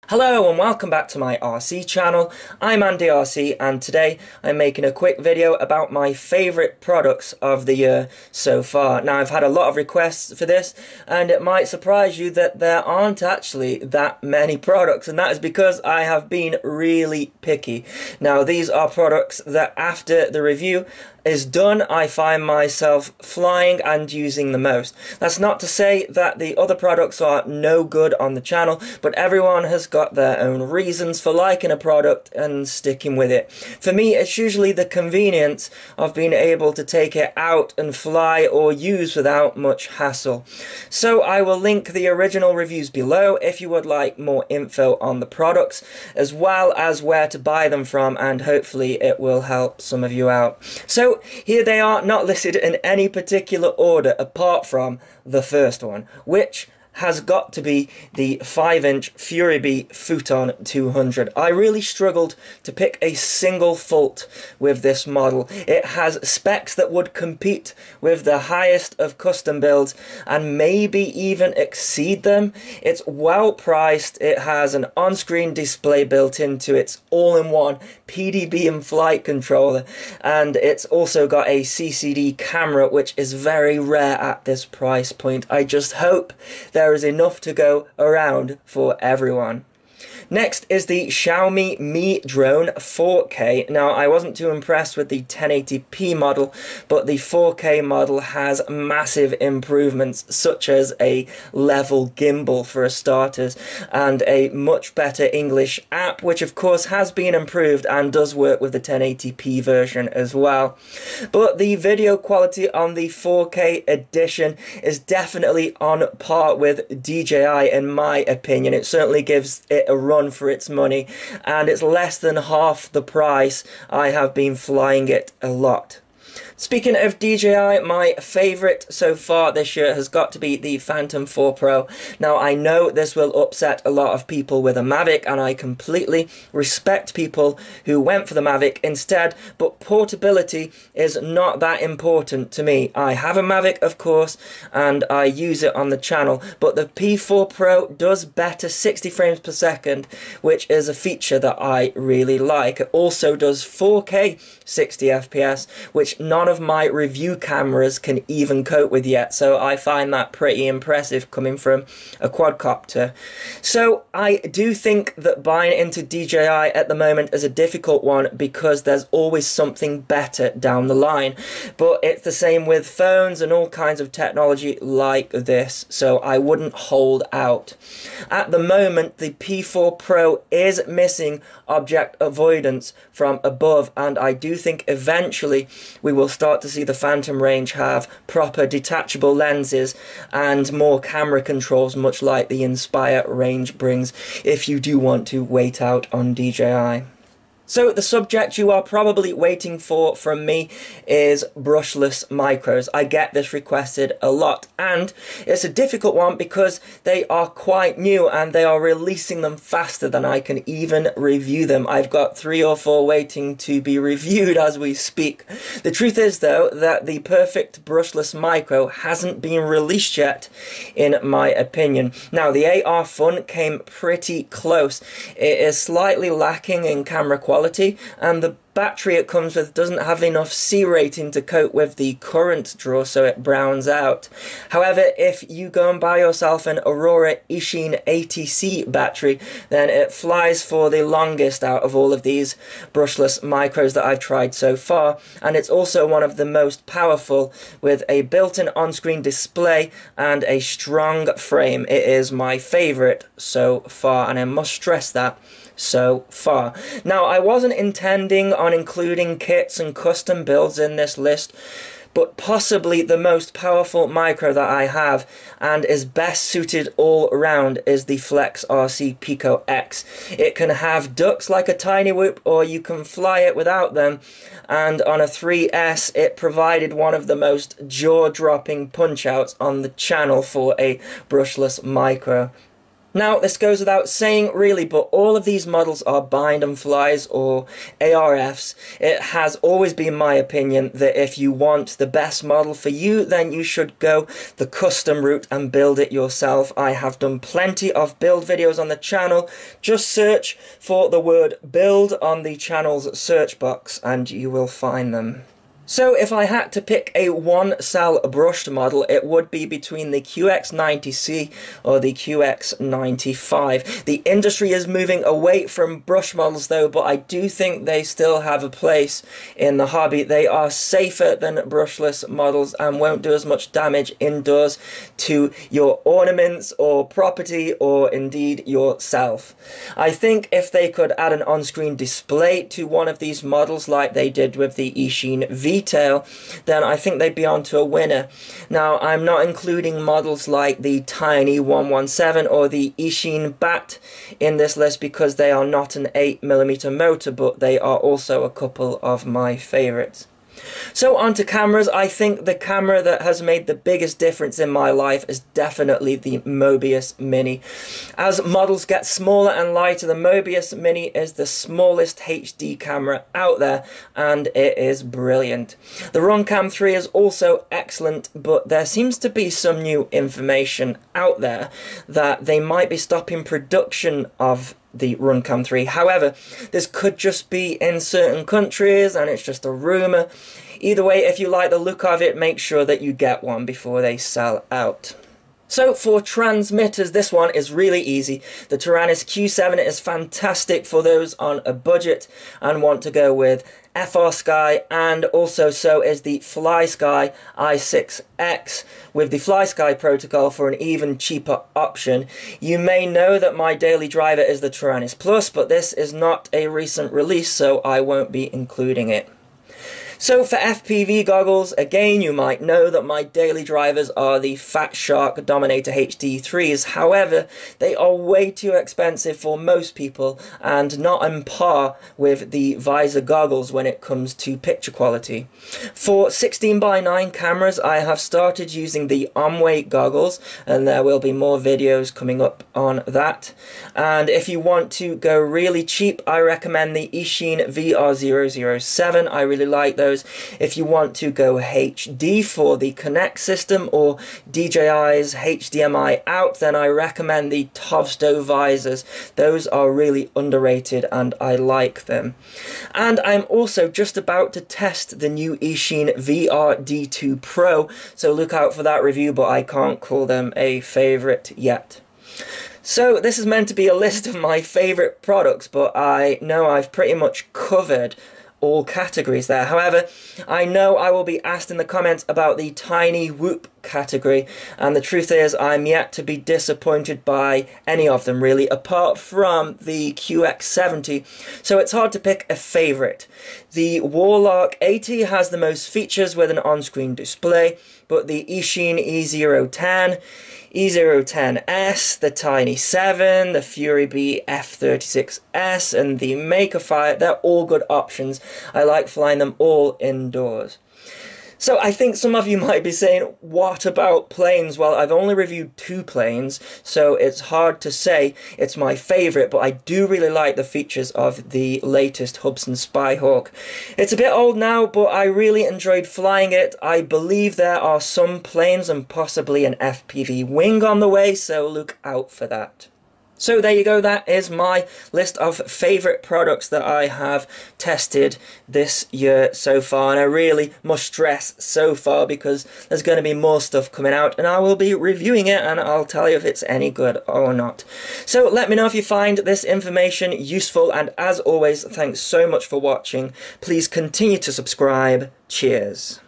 Hello and welcome back to my RC channel. I'm AndyRC and today I'm making a quick video about my favourite products of the year so far. Now I've had a lot of requests for this and it might surprise you that there aren't actually that many products, and that is because I have been really picky. Now these are products that after the review is done, I find myself flying and using the most. That's not to say that the other products are no good on the channel, but everyone has got their own reasons for liking a product and sticking with it. For me, it's usually the convenience of being able to take it out and fly or use without much hassle. So I will link the original reviews below if you would like more info on the products, as well as where to buy them from, and hopefully it will help some of you out. So here they are, not listed in any particular order apart from the first one, which has got to be the 5-inch Fury Fuuton 200. I really struggled to pick a single fault with this model. It has specs that would compete with the highest of custom builds and maybe even exceed them. It's well priced, it has an on-screen display built into its all-in-one PDB and flight controller, and it's also got a CCD camera, which is very rare at this price point. I just hope there is enough to go around for everyone. Next is the Xiaomi Mi Drone 4K. Now, I wasn't too impressed with the 1080p model, but the 4K model has massive improvements, such as a level gimbal for starters, and a much better English app, which of course has been improved and does work with the 1080p version as well. But the video quality on the 4K edition is definitely on par with DJI in my opinion. It certainly gives it a run for its money, and it's less than half the price. I have been flying it a lot. Speaking of DJI, my favourite so far this year has got to be the Phantom 4 Pro. Now, I know this will upset a lot of people with a Mavic, and I completely respect people who went for the Mavic instead, but portability is not that important to me. I have a Mavic, of course, and I use it on the channel, but the P4 Pro does better 60 frames per second, which is a feature that I really like. It also does 4K 60 FPS, which none of my review cameras can even cope with yet, so I find that pretty impressive coming from a quadcopter. So I do think that buying into DJI at the moment is a difficult one because there's always something better down the line, but it's the same with phones and all kinds of technology like this, so I wouldn't hold out. At the moment, the P4 Pro is missing object avoidance from above, and I do think eventually we will start to see the Phantom range have proper detachable lenses and more camera controls, much like the Inspire range brings, if you do want to wait out on DJI. So the subject you are probably waiting for from me is brushless micros. I get this requested a lot, and it's a difficult one because they are quite new and they are releasing them faster than I can even review them. I've got 3 or 4 waiting to be reviewed as we speak. The truth is though that the perfect brushless micro hasn't been released yet in my opinion. Now the AR Fun came pretty close. It is slightly lacking in camera quality, and the battery it comes with doesn't have enough C rating to cope with the current draw, so it browns out. However, if you go and buy yourself an Aurora Ishin 80C battery, then it flies for the longest out of all of these brushless micros that I've tried so far, and it's also one of the most powerful with a built-in on-screen display and a strong frame. It is my favourite so far, and I must stress that. So far. Now, I wasn't intending on including kits and custom builds in this list, but possibly the most powerful micro that I have and is best suited all around is the Flex RC Pico X. It can have ducks like a tiny whoop, or you can fly it without them, and on a 3S it provided one of the most jaw-dropping punch-outs on the channel for a brushless micro. Now, this goes without saying, really, but all of these models are bind and flies or ARFs. It has always been my opinion that if you want the best model for you, then you should go the custom route and build it yourself. I have done plenty of build videos on the channel. Just search for the word build on the channel's search box and you will find them. So if I had to pick a one-cell brushed model, it would be between the QX90C or the QX95. The industry is moving away from brush models though, but I do think they still have a place in the hobby. They are safer than brushless models and won't do as much damage indoors to your ornaments or property or indeed yourself. I think if they could add an on-screen display to one of these models like they did with the Eachine V, then I think they'd be on to a winner. Now, I'm not including models like the Tiny 117 or the Eachine Bat in this list because they are not an 8mm motor, but they are also a couple of my favourites. So onto cameras. I think the camera that has made the biggest difference in my life is definitely the Mobius Mini. As models get smaller and lighter, the Mobius Mini is the smallest HD camera out there and it is brilliant. The Runcam 3 is also excellent, but there seems to be some new information out there that they might be stopping production of the Runcam 3. However, this could just be in certain countries and it's just a rumour. Either way, if you like the look of it, make sure that you get one before they sell out. So for transmitters, this one is really easy. The Taranis Q7 is fantastic for those on a budget and want to go with FrSky, and also so is the Flysky I6X with the Flysky protocol for an even cheaper option. You may know that my daily driver is the Taranis Plus, but this is not a recent release, so I won't be including it. So for FPV goggles, again, you might know that my daily drivers are the Fatshark Dominator HD3s. However, they are way too expensive for most people and not on par with the Visor goggles when it comes to picture quality. For 16:9 cameras, I have started using the Aomway goggles, and there will be more videos coming up on that. And if you want to go really cheap, I recommend the Eachine VR007. I really like those. If you want to go HD for the Connect system or DJI's HDMI out, then I recommend the Tovsto Visors. Those are really underrated and I like them. And I'm also just about to test the new Eachine VR D2 Pro, so look out for that review, but I can't call them a favourite yet. So this is meant to be a list of my favourite products, but I know I've pretty much covered all categories there. However, I know I will be asked in the comments about the tiny whoop category, and the truth is I'm yet to be disappointed by any of them really, apart from the QX70, so it's hard to pick a favourite. The Warlark 80 has the most features with an on-screen display, but the Eachine E010, E010S, the Tiny 7, the Fury B F36S, and the Makerfire, they're all good options. I like flying them all indoors. So I think some of you might be saying, what about planes? Well, I've only reviewed 2 planes, so it's hard to say it's my favourite, but I do really like the features of the latest Hubsan Spyhawk. It's a bit old now, but I really enjoyed flying it. I believe there are some planes and possibly an FPV wing on the way, so look out for that. So there you go, that is my list of favourite products that I have tested this year so far, and I really must stress so far because there's going to be more stuff coming out and I will be reviewing it and I'll tell you if it's any good or not. So let me know if you find this information useful, and as always, thanks so much for watching. Please continue to subscribe. Cheers.